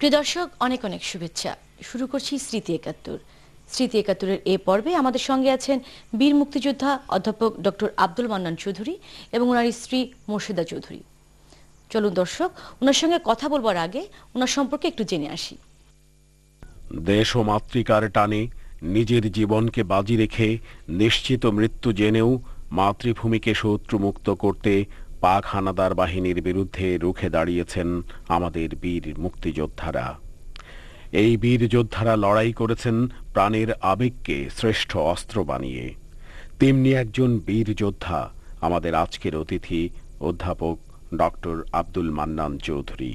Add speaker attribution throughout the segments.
Speaker 1: প্রিয় দর্শক, অনেক অনেক শুভেচ্ছা। শুরু করছি স্মৃতি ৭১। স্মৃতি ৭১-এর এ পর্বে আমাদের সঙ্গে আছেন বীর মুক্তিযোদ্ধা অধ্যাপক ডক্টর আব্দুল মান্নান চৌধুরী এবং ওনার স্ত্রী মোর্শেদা চৌধুরী। চলুন দর্শক, ওনার সঙ্গে কথা বলবার আগে ওনার সম্পর্কে একটু জেনে আসি।
Speaker 2: দেশ ও মাতৃকার টানে নিজের জীবনকে বাজি রেখে নিশ্চিত মৃত্যু জেনেও মাতৃভূমিকে শত্রুমুক্ত করতে পাক হানাদার বাহিনীর বিরুদ্ধে রুখে দাঁড়িয়েছেন আমাদের বীর মুক্তিযোদ্ধারা। এই বীর যোদ্ধারা লড়াই করেছেন প্রাণের আবেগকে শ্রেষ্ঠ অস্ত্র বানিয়ে। তেমনি একজন বীর যোদ্ধা আমাদের আজকের অতিথি অধ্যাপক ডক্টর আব্দুল মান্নান চৌধুরী।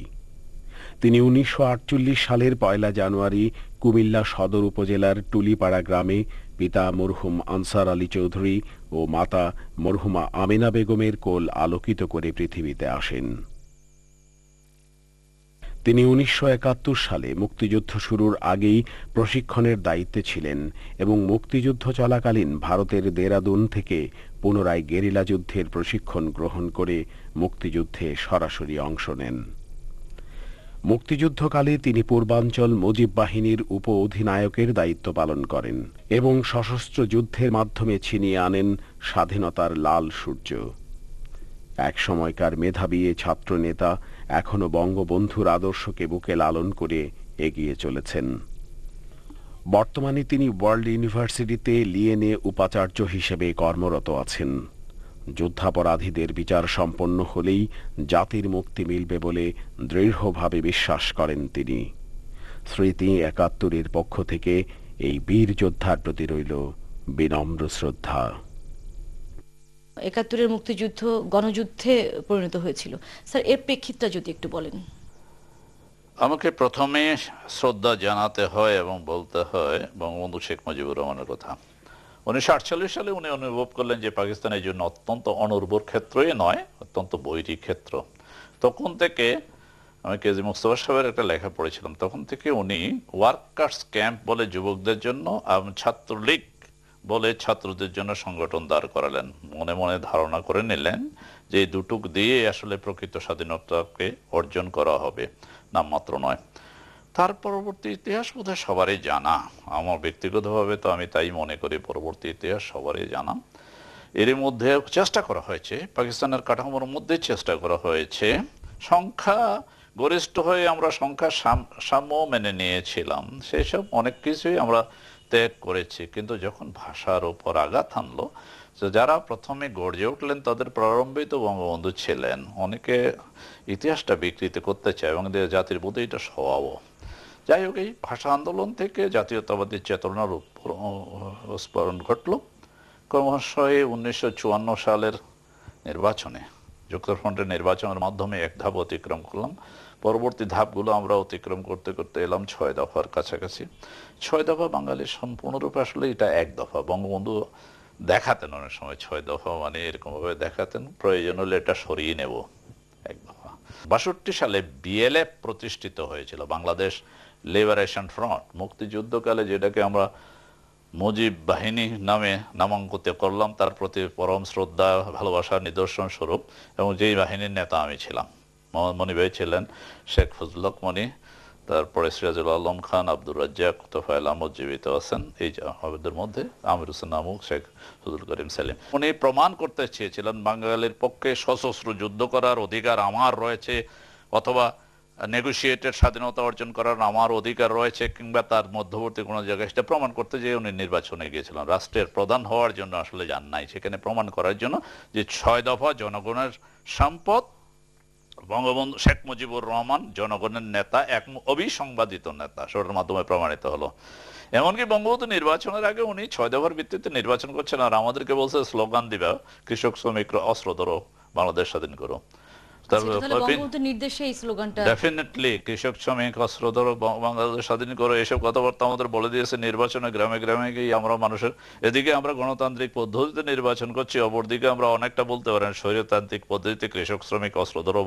Speaker 2: তিনি ১৯৪৮ সালের ১ জানুয়ারি কুমিল্লা সদর উপজেলার টুলিপাড়া গ্রামে পিতা মরহুম আনসার আলী চৌধুরী ও মাতা মরহুমা আমিনা বেগমের কোল আলোকিত করে পৃথিবীতে আসেন। তিনি ১৯৭১ সালে মুক্তিযুদ্ধ শুরুর আগেই প্রশিক্ষণের দায়িত্বে ছিলেন এবং মুক্তিযুদ্ধ চলাকালীন ভারতের দেরাদুন থেকে পুনরায় গেরিলা যুদ্ধের প্রশিক্ষণ গ্রহণ করে মুক্তিযুদ্ধে সরাসরি অংশ নেন। মুক্তিযুদ্ধকালে তিনি পূর্বাঞ্চল মুজিব বাহিনীর উপ অধিনায়কের দায়িত্ব পালন করেন এবং সশস্ত্র যুদ্ধের মাধ্যমে ছিনিয়ে আনেন স্বাধীনতার লাল সূর্য। এক সময়কার মেধাবী ছাত্র নেতা এখনো বঙ্গবন্ধুর আদর্শকে বুকে লালন করে এগিয়ে চলেছেন। বর্তমানে তিনি ওয়ার্ল্ড ইউনিভার্সিটিতে লিএনএ উপাচার্য হিসেবে কর্মরত আছেন। যুদ্ধাপরাধীদের বিচার সম্পন্ন হলেই জাতির মুক্তি মিলবে বলে দৃঢ়ভাবে বিশ্বাস করেন তিনি। স্মৃতি ৭১-এর পক্ষ থেকে এই বীর যোদ্ধার প্রতি রইল বিনম্র শ্রদ্ধা।
Speaker 1: ৭১-এর মুক্তিযুদ্ধ গণযুদ্ধে পরিণত হয়েছিল, স্যার এর প্রেক্ষিতটা যদি একটু বলেন।
Speaker 3: আমাকে প্রথমে শ্রদ্ধা জানাতে হয় এবং বলতে হয় বঙ্গবন্ধু শেখ মুজিবুর রহমানের কথা। ১৯৪৮ সালে উনি অনুভব করলেন যে পাকিস্তানের জন্য অত্যন্ত অনুর্বর ক্ষেত্রই নয়, অত্যন্ত বৈরী ক্ষেত্র। তখন থেকে আমি কেজি মুস্তফা সাহেবের একটা লেখা পড়েছিলাম, তখন থেকে উনি ওয়ার্কার্স ক্যাম্প বলে যুবকদের জন্য, ছাত্রলীগ বলে ছাত্রদের জন্য সংগঠন দাঁড় করালেন। মনে মনে ধারণা করে নিলেন যে এই দুটুক দিয়ে আসলে প্রকৃত স্বাধীনতাকে অর্জন করা হবে, নামমাত্র নয়। তার পরবর্তী ইতিহাস বোধহয় সবারই জানা, আমার ব্যক্তিগতভাবে তো আমি তাই মনে করি পরবর্তী ইতিহাস সবারই জানা। এর মধ্যে চেষ্টা করা হয়েছে, পাকিস্তানের কাঠামোর মধ্যে চেষ্টা করা হয়েছে, সংখ্যা গরিষ্ঠ হয়ে আমরা সংখ্যা সাম্য মেনে নিয়েছিলাম, সেই সব অনেক কিছুই আমরা ত্যাগ করেছি। কিন্তু যখন ভাষার উপর আঘাত আনলো, যারা প্রথমে গর্জে উঠলেন তাদের প্রারম্ভে তো বঙ্গবন্ধু ছিলেন। অনেকে ইতিহাসটা বিকৃত করতে চায় এবং জাতির বোধে এটা স্বভাবও। যাই হোক, এই ভাষা আন্দোলন থেকে জাতীয়তাবাদী চেতনার স্মরণ ঘটল ক্রমশই ১৯৫৪ সালের নির্বাচনে, যুক্তফ্রন্টের নির্বাচনের মাধ্যমে এক ধাপ অতিক্রম করলাম। পরবর্তী ধাপগুলো আমরা অতিক্রম করতে করতে এলাম ৬ দফার কাছাকাছি। ৬ দফা বাঙালির সম্পূর্ণরূপে আসলে এটা এক দফা। বঙ্গবন্ধু দেখাতেন অনেক সময় ৬ দফা মানে এরকমভাবে দেখাতেন, প্রয়োজন হলে এটা সরিয়ে নেব, এক দফা। ৬২ সালে বিএলএফ প্রতিষ্ঠিত হয়েছিল, বাংলাদেশ লিবারেশন ফ্রন্ট। মুক্তিযুদ্ধকালে যেটাকে আমরা মুজিব বাহিনী নামে নামাঙ্কিত করলাম, তার প্রতি পরম শ্রদ্ধা ভালোবাসার নিদর্শন স্বরূপ, এবং যেই বাহিনীর নেতা আমি ছিলাম। মোহাম্মদ মনি ভাই ছিলেন, শেখ ফজলুল হক মনি, তারপরে সিরাজুল আলম খান, আব্দুর রাজ্জাক, তোফায়েল আহমদ জীবিত আছেন, এই আমাদের মধ্যে আমির হোসেন নামুক, শেখ ফজলুল করিম সেলিম। উনি প্রমাণ করতে চেয়েছিলেন বাঙালির পক্ষে সশস্ত্র যুদ্ধ করার অধিকার আমার রয়েছে, অথবা নেগোসিয়েটেড স্বাধীনতা অর্জন করার আমার অধিকার রয়েছে, কিংবা তার মধ্যবর্তী কোনো জায়গায় সেটা প্রমাণ করতে যেয়ে উনি নির্বাচনে গিয়েছিলেন। রাষ্ট্রের প্রধান হওয়ার জন্য আসলে যান নাই, সেখানে প্রমাণ করার জন্য যে ৬ দফা জনগণের সম্পদ, বঙ্গবন্ধু শেখ মুজিবুর রহমান জনগণের নেতা, এক অবিসংবাদিত নেতা, সেটার মাধ্যমে প্রমাণিত হলো। এমনকি বঙ্গবন্ধু নির্বাচনের আগে উনি ৬ দফার ভিত্তিতে নির্বাচন করছেন, আর আমাদেরকে বলছে স্লোগান দিবা, কৃষক শ্রমিকরা অস্ত্র ধরো, বাংলাদেশ স্বাধীন করো।
Speaker 1: সেটা তাহলে বঙ্গবন্ধুর নির্দেশে এই স্লোগানটা।
Speaker 3: ডেফিনেটলি কৃষক শ্রমিক অস্ত্র ধরো বাংলাদেশ স্বাধীন করো এসব কথাবার্তা আমাদের বলে দিয়েছে। নির্বাচনে গ্রামে গ্রামে গিয়ে আমরা মানুষের, এদিকে আমরা গণতান্ত্রিক পদ্ধতিতে নির্বাচন করছি, অপরদিকে আমরা অনেকটা বলতে পারেন স্বৈরতান্ত্রিক পদ্ধতিতে কৃষক শ্রমিক অস্ত্র ধরো,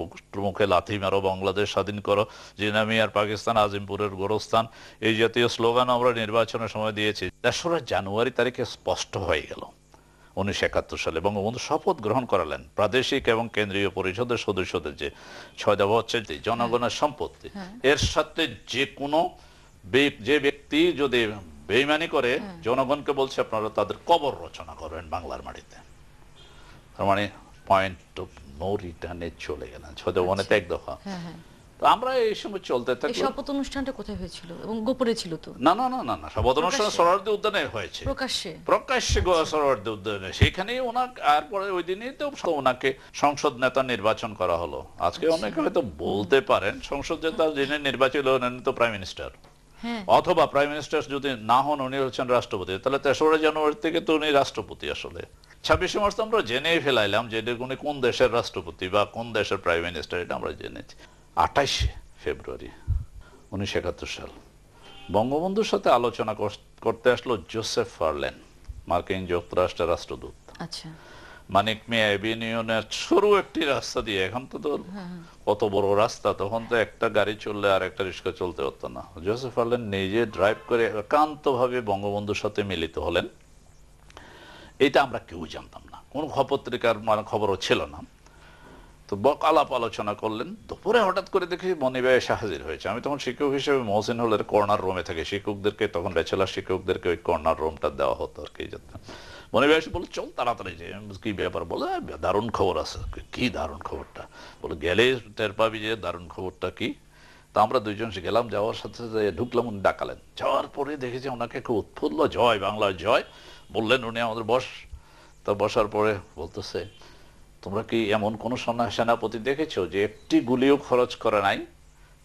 Speaker 3: মুখে লাথি মারো, বাংলাদেশ স্বাধীন করো, জিনা মিয়ার পাকিস্তান আজিমপুরের গোরস্থান, এই জাতীয় স্লোগান আমরা নির্বাচনের সময় দিয়েছি। 3রা জানুয়ারি তারিখে স্পষ্ট হয়ে গেল 1971 সালে বঙ্গবন্ধু শপথ গ্রহণ করালেন প্রাদেশিক এবং কেন্দ্রীয় পরিষদের সদস্যদের যে 6 দফা হচ্ছে জনগণের সম্পত্তি, এর সাথে যে কোনো যে ব্যক্তি যদি বেইমানি করে জনগণকে বলছে আপনারা তাদের কবর রচনা করবেন বাংলার মাটিতে। তার মানে পয়েন্ট অফ নো রিটার্নে চলে গেলেন 6 দফা 1 দফা। তো আমরা এই সময় চলতে থাকলো।
Speaker 1: এই শপথ অনুষ্ঠানটা কোথায় হয়েছিল এবং গোপনে ছিল তো?
Speaker 3: না না না না না, শপথ অনুষ্ঠান সোহরাওয়ার্দী উদ্যানে হয়েছে, প্রকাশ্যে সোহরাওয়ার্দী উদ্যানে। সেখানেই ওনার আর পরে ওই দিনই তো ওনাকে সংসদ নেতা নির্বাচন করা হলো। আজকে অনেকে হয়তো বলতে পারেন সংসদ নেতা যিনি নির্বাচিত হলেন তো প্রাইম মিনিস্টার, অথবা প্রাইম মিনিস্টার যদি না হন উনি হচ্ছেন রাষ্ট্রপতি, তাহলে 3রা জানুয়ারি থেকে তো উনি রাষ্ট্রপতি। আসলে 26শে মার্চ আমরা জেনেই ফেলাইলাম যে উনি কোন দেশের রাষ্ট্রপতি বা কোন দেশের প্রাইম মিনিস্টার, এটা আমরা জেনেছি। 28শে ফেব্রুয়ারি 1971 সাল বঙ্গবন্ধুর সাথে আলোচনা করতে আসলো জোসেফ ফারল্যান্ড, মার্কিন যুক্তরাষ্ট্রের রাষ্ট্রদূত।
Speaker 1: আচ্ছা,
Speaker 3: মানিক মিয়া এভিনিউনের সরু একটি রাস্তা দিয়ে, এখন তো কত বড় রাস্তা, তখন তো একটা গাড়ি চললে আর একটা রিক্সা চলতে হতো না। জোসেফ ফারল্যান্ড নিজে ড্রাইভ করে একান্তভাবে বঙ্গবন্ধুর সাথে মিলিত হলেন। এটা আমরা কেউ জানতাম না, কোনো পত্রিকার খবরও ছিল না। তো আলাপ আলোচনা করলেন। দুপুরে হঠাৎ করে দেখি মনির ভাই এসে হাজির হয়েছে। আমি তখন শিক্ষক হিসেবে মহসিন হলের কর্নার রুমে থাকি, শিক্ষকদেরকে তখন ব্যাচেলার শিক্ষকদেরকে ওই কর্নার রুমটা দেওয়া হতো আর কি। মনির ভাই এসে বলে চল তাড়াতাড়ি যে কি ব্যাপার, বলে দারুণ খবর আছে। কি দারুণ খবরটা? বলে গেলে টের পাবি যে দারুণ খবরটা কি। তা আমরা দুইজন গেলাম, যাওয়ার সাথে সাথে ঢুকলাম, উনি ডাকালেন। যাওয়ার পরে দেখেছি ওনাকে খুব উৎফুল্ল, জয় বাংলার জয় বললেন উনি। আমাদের তা বসার পরে বলতেছে, তোমরা কি এমন কোন সেনাপতি দেখেছো যে একটি গুলিও খরচ করে নাই,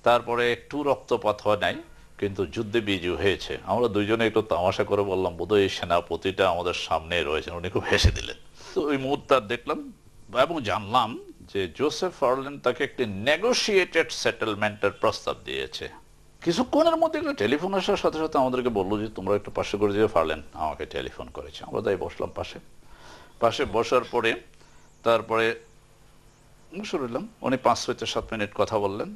Speaker 3: তারপরে একটু রক্তপাত হয় নাই, কিন্তু যুদ্ধে বিজয়ী হয়েছে? আমরা দুইজনে একটু তামাশা করে বললাম বোধহয় এই সেনাপতিটা আমাদের সামনে রয়েছেন। উনি খুব হেসে দিলেন। তো ওই মুহূর্তে দেখলাম এবং জানলাম যে জোসেফ ফারল্যান্ড তাকে একটি নেগোশিয়েটেড সেটেলমেন্টের প্রস্তাব দিয়েছে। কিছুক্ষণের মধ্যে একটা টেলিফোন আসার সাথে সাথে আমাদেরকে বললো যে তোমরা একটু পাশে করে দিয়ে, ফারল্যান্ড আমাকে টেলিফোন করেছে। আমরা তাই বসলাম পাশে বসার পরে তারপরে শুনলাম উনি 5 থেকে 7 মিনিট কথা বললেন।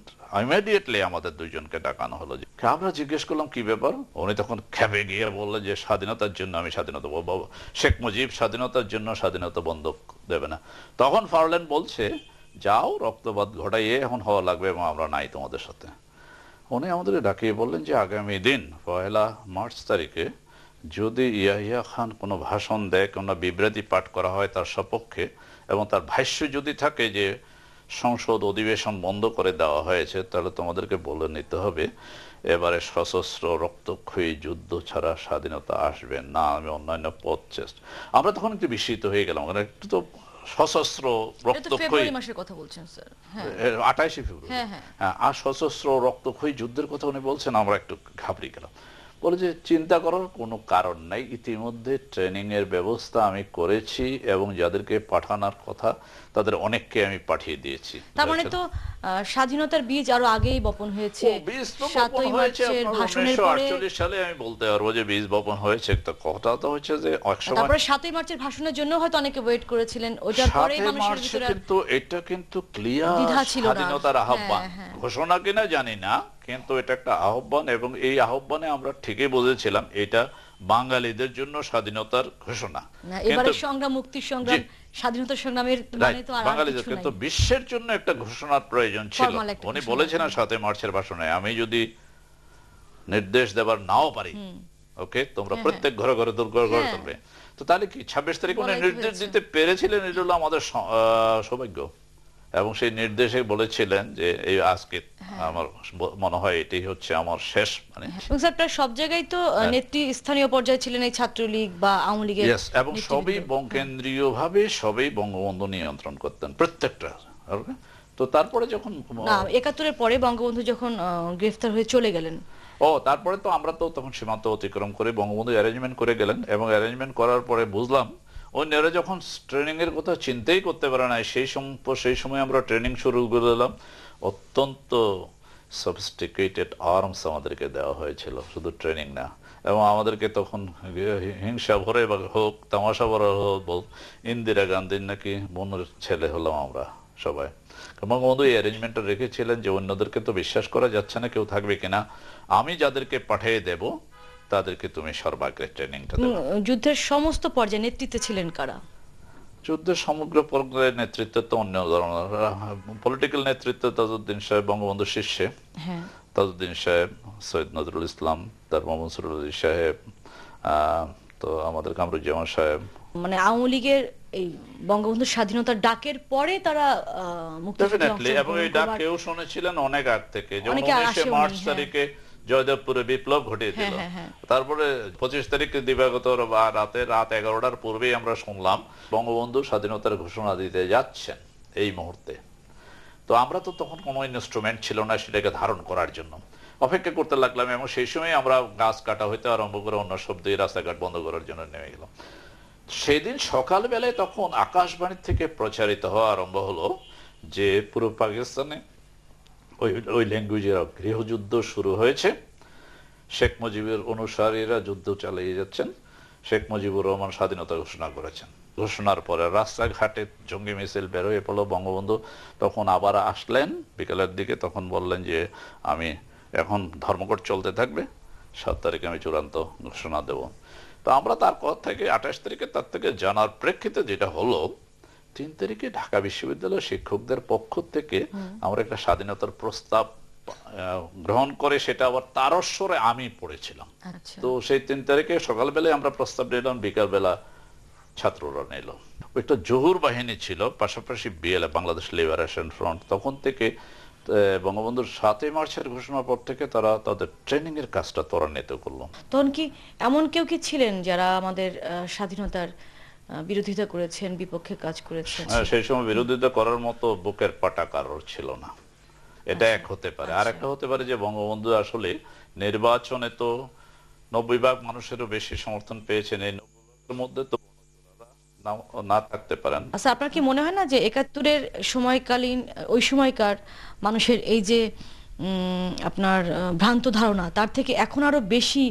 Speaker 3: ইমিডিয়েটলি আমাদের দুইজনকে ডাকানো হলো। যে আমরা জিজ্ঞেস করলাম কি ব্যাপার। উনি তখন খেপে গিয়ে বললেন যে স্বাধীনতার জন্য আমি স্বাধীনতা বলবো, শেখ মুজিব স্বাধীনতার জন্য স্বাধীনতা বন্ধক দেবে না। তখন ফারল্যান্ড বলছে যাও রক্তপাত ঘটাইয়ে এখন হওয়া লাগবে এবং আমরা নাই তোমাদের সাথে। উনি আমাদের ডাকিয়ে বললেন যে আগামী দিন 1 মার্চ তারিখে যদি ইয়াহিয়া খান কোনো ভাষণ দেয়, কোনো বিবৃতি পাঠ করা হয় তার সপক্ষে, এবং তার ভাষ্য যদি থাকে যে সংসদ অধিবেশন বন্ধ করে দেওয়া হয়েছে, তাহলে তোমাদেরকে বলে নিতে হবে এবারে সশস্ত্র রক্তক্ষয়ী যুদ্ধ ছাড়া স্বাধীনতা আসবে না। আমি অন্যান্য পথ চেষ্টা। আমরা তখন একটু বিস্মিত হয়ে গেলাম, একটু তো সশস্ত্র রক্তক্ষয়ী
Speaker 1: মাসের কথা বলছেন স্যার,
Speaker 3: 28শে ফেব্রুয়ারি, আর সশস্ত্র রক্তক্ষয়ী যুদ্ধের কথা উনি বলছেন। আমরা একটু ঘাবড়ে গেলাম। বলে যে চিন্তা করার কোনো কারণ নাই, ইতিমধ্যে ট্রেনিং এর ব্যবস্থা আমি করেছি এবং যাদেরকে পাঠানোর কথা তাদের অনেককে আমি পাঠিয়ে দিয়েছি।
Speaker 1: তার মানে তো স্বাধীনতার বীজ আরো আগেই বপন হয়েছে। 7ই মার্চের ভাষণের পরে
Speaker 3: 1948 সালে আমি বলতে পারবো যে বীজ বপন হয়েছে। তো কথা তো হচ্ছে যে
Speaker 1: তারপরে 7ই মার্চের ভাষণের জন্য হয়তো অনেকে ওয়েট করেছিলেন, ওটার পরেই মানুষের ভিতরে
Speaker 3: কিন্তু এটা কিন্তু ক্লিয়ার স্বাধীনতার আহ্বান, ঘোষণা কিনা জানি না, কিন্তু এটা একটা আহ্বান। এবং এই আহ্বানে আমরা ঠিকই বুঝেছিলাম এটা বাঙালিদের জন্য স্বাধীনতার ঘোষণা।
Speaker 1: এবারে সংগ্রাম, মুক্তির সংগ্রাম, স্বাধীনতার সংগ্রামের মানে তো আর
Speaker 3: বাঙালিদের কিন্তু বিশ্বের জন্য একটা ঘোষণার প্রয়োজন ছিল। উনি বলেছেন 7 মার্চের ভাষণে, আমি যদি নির্দেশ দেবার নাও পারি, ওকে তোমরা প্রত্যেক ঘরে ঘরে দুর্ঘর ঘর তুলবে। তো তাহলে কি 26 তারিখ উনি নির্দেশ দিতে পেরেছিলেন, এটা হলো আমাদের সৌভাগ্য। এবং সেই নির্দেশে বলেছিলেন যে এই আজকে আমার মনে হয় এটাই হচ্ছে আমার শেষ। মানে
Speaker 1: সব জায়গায় তো নেত্রী স্থানীয় পর্যায়ে ছিলেন এই ছাত্রলীগ বা আওয়ামী লীগের,
Speaker 3: এবং সবই কেন্দ্রীয় ভাবে সবই বঙ্গবন্ধু নিয়ন্ত্রণ করতেন প্রত্যেকটা। তো তারপরে যখন
Speaker 1: 71-এর পরে বঙ্গবন্ধু যখন গ্রেফতার হয়ে চলে গেলেন,
Speaker 3: তারপরে তো আমরা তো তখন সীমান্ত অতিক্রম করে বঙ্গবন্ধু অ্যারেঞ্জমেন্ট করে গেলেন। এবং অ্যারেঞ্জমেন্ট করার পরে বুঝলাম অন্যরা যখন ট্রেনিং এর কথা চিন্তাই করতে পারে না, সেই সময় আমরা ট্রেনিং শুরু করে দিলাম। অত্যন্ত সফিস্টিকেটেড আর্মস আমাদেরকে দেওয়া হয়েছিল, শুধু ট্রেনিং না। এবং আমাদেরকে তখন হিংসা ভরে বা হোক, তামাশা ভরা হোক, ইন্দিরা গান্ধীর নাকি বোনের ছেলে হলাম আমরা সবাই। বঙ্গবন্ধু এই অ্যারেঞ্জমেন্টটা রেখেছিলেন যে অন্যদেরকে তো বিশ্বাস করা যাচ্ছে না কেউ থাকবে কিনা, আমি যাদেরকে পাঠিয়ে দেব তাদেরকে তুমি সর্বাগ্রে ট্রেনিংটা দেবে।
Speaker 1: যুদ্ধের সমস্ত পর্যায়ে নেতৃত্বে ছিলেন কারা?
Speaker 3: যুদ্ধের সমগ্র পর্যায়ের নেতৃত্ব তো অন্য ধরনের, পলিটিক্যাল নেতৃত্ব তাজউদ্দিন সাহেব বঙ্গবন্ধুর শিষ্যে, তাজউদ্দিন সাহেব, সৈয়দ নজরুল ইসলাম, তার মোহাম্মদ সুরুল আলী সাহেব, তো আমাদের কামরুজ্জামান সাহেব।
Speaker 1: মানে আওয়ামী লীগের এই বঙ্গবন্ধুর স্বাধীনতার ডাকের পরে তারা
Speaker 3: ডেফিনেটলি, এবং এই ডাক কেউ শুনেছিলেন অনেক আগ থেকে, যেমন 19 মার্চ তারিখে জয়দেবপুরে বিপ্লব ঘটিয়ে দিল। তারপরে 25 তারিখে দিবাগত রাত 11টার পূর্বেই আমরা শুনলাম বঙ্গবন্ধু স্বাধীনতার ঘোষণা দিতে যাচ্ছেন এই মুহূর্তে। তো আমরা তো তখন কোনো ইনস্ট্রুমেন্ট ছিল না সেটাকে ধারণ করার জন্য, অপেক্ষা করতে লাগলাম। এবং সেই সময় আমরা গাছ কাটা হইতে আরম্ভ করে অন্য সব দিয়ে রাস্তাঘাট বন্ধ করার জন্য নেমে গেলাম। সেদিন সকালবেলায় তখন আকাশবাণী থেকে প্রচারিত হওয়া আরম্ভ হলো যে পুরো পাকিস্তানে ওই ল্যাঙ্গুয়েজের গৃহযুদ্ধ শুরু হয়েছে, শেখ মুজিবের অনুসারীরা যুদ্ধ চালিয়ে যাচ্ছেন, শেখ মুজিবুর রহমান স্বাধীনতা ঘোষণা করেছেন। ঘোষণার পরে রাস্তাঘাটে জঙ্গি মিছিল বের হয়ে পড়লো। বঙ্গবন্ধু তখন আবার আসলেন বিকেলের দিকে, তখন বললেন যে আমি এখন ধর্মঘট চলতে থাকবে, 7 তারিখে আমি চূড়ান্ত ঘোষণা দেব। তো আমরা তার পর থেকে 28 তারিখে তার থেকে জানার প্রেক্ষিতে যেটা হলো, 3 তারিখে ঢাকা বিশ্ববিদ্যালয়ের শিক্ষকদের পক্ষ থেকে আমরা একটা স্বাধীনতার প্রস্তাব গ্রহণ করে সেটা আবার তারস্বরে আমি পড়েছিলাম। তো সেই 3 তারিখে সকালবেলায় আমরা প্রস্তাব নিলাম, বিকালবেলা ছাত্ররা নিল। একটা জহুর বাহিনী ছিল, পাশাপাশি বিএলএ বাংলাদেশ লিবারেশন ফ্রন্ট। তখন থেকে বঙ্গবন্ধুর 7ই মার্চের ঘোষণার পর থেকে তারা তাদের ট্রেনিং এর কাজটা ত্বরান্বিত করলো।
Speaker 1: তখন কি এমন কেউ কি ছিলেন যারা আমাদের স্বাধীনতার বিরোধিতা করেছেন, বিপক্ষে কাজ করেছেন?
Speaker 3: সেই সময় বিরোধিতা করার মতো বুকের পাটা কারোর ছিল না। এটা এক হতে পারে। আর একটা হতে পারে যে বঙ্গবন্ধু আসলে নির্বাচনে তো 90% মানুষেরও বেশি সমর্থন পেয়েছেন, এই 90% মধ্যে তো না থাকতে পারেন।
Speaker 1: আচ্ছা, আপনার কি মনে হয় না যে 71-এর সময়কালীন ওই সময়কার মানুষের এই যে আপনার ভ্রান্ত ধারণা, তার থেকে এখন আরো বেশি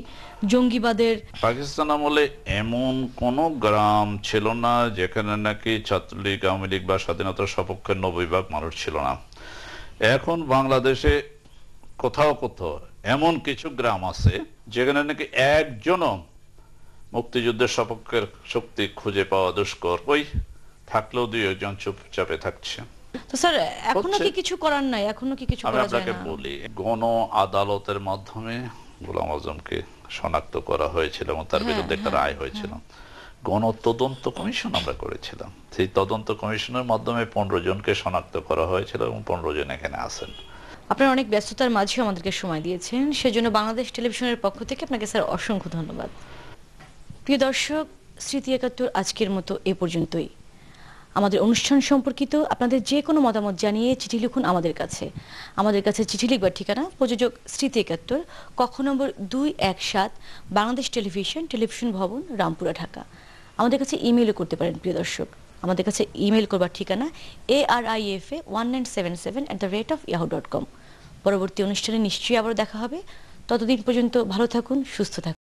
Speaker 1: জঙ্গিবাদের?
Speaker 3: পাকিস্তান আমলে এমন কোন গ্রাম ছিল না যেখানে নাকি ছাত্রলীগ, আওয়ামী লীগ বা স্বাধীনতার সপক্ষে 90% মানুষ ছিল না। এখন বাংলাদেশে কোথাও কোথাও এমন কিছু গ্রাম আছে যেখানে নাকি একজনও মুক্তিযুদ্ধের সপক্ষের শক্তি খুঁজে পাওয়া দুষ্কর, ওই থাকলেও 2-1 জন চুপচাপে থাকছে।
Speaker 1: তো স্যার এখনো কি কিছু করার নাই? এখনো কি কিছু করা যায় না?
Speaker 3: আমি আপনাকে বলি, গণ আদালতের মাধ্যমে গোলাম আজমকে শনাক্ত করা হয়েছিল এবং তার বিরুদ্ধে একটা রায় হয়েছিল। গণ তদন্ত কমিশন আমরা করেছিলাম, সেই তদন্ত কমিশনের মাধ্যমে 15 জনকে শনাক্ত করা হয়েছিল এবং 15 জন এখানে আছেন।
Speaker 1: আপনারা অনেক ব্যস্ততার মাঝে আমাদেরকে সময় দিয়েছেন, সেজন্য বাংলাদেশ টেলিভিশনের পক্ষ থেকে আপনাকে স্যার অসংখ্য ধন্যবাদ। প্রিয় দর্শক, স্মৃতি 71 আজকের মতো এ পর্যন্তই। আমাদের অনুষ্ঠান সম্পর্কিত আপনাদের যে কোনো মতামত জানিয়ে চিঠি লিখুন আমাদের কাছে। আমাদের কাছে চিঠি লিখবার ঠিকানা প্রযোজক স্মৃতি 71, কক্ষ নম্বর 217, বাংলাদেশ টেলিভিশন ভবন, রামপুরা, ঢাকা। আমাদের কাছে ইমেইলও করতে পারেন প্রিয় দর্শক। আমাদের কাছে ইমেইল করবার ঠিকানা arifa1977@yahoo.com। পরবর্তী অনুষ্ঠানে নিশ্চয়ই আবার দেখা হবে। ততদিন পর্যন্ত ভালো থাকুন, সুস্থ থাকুন।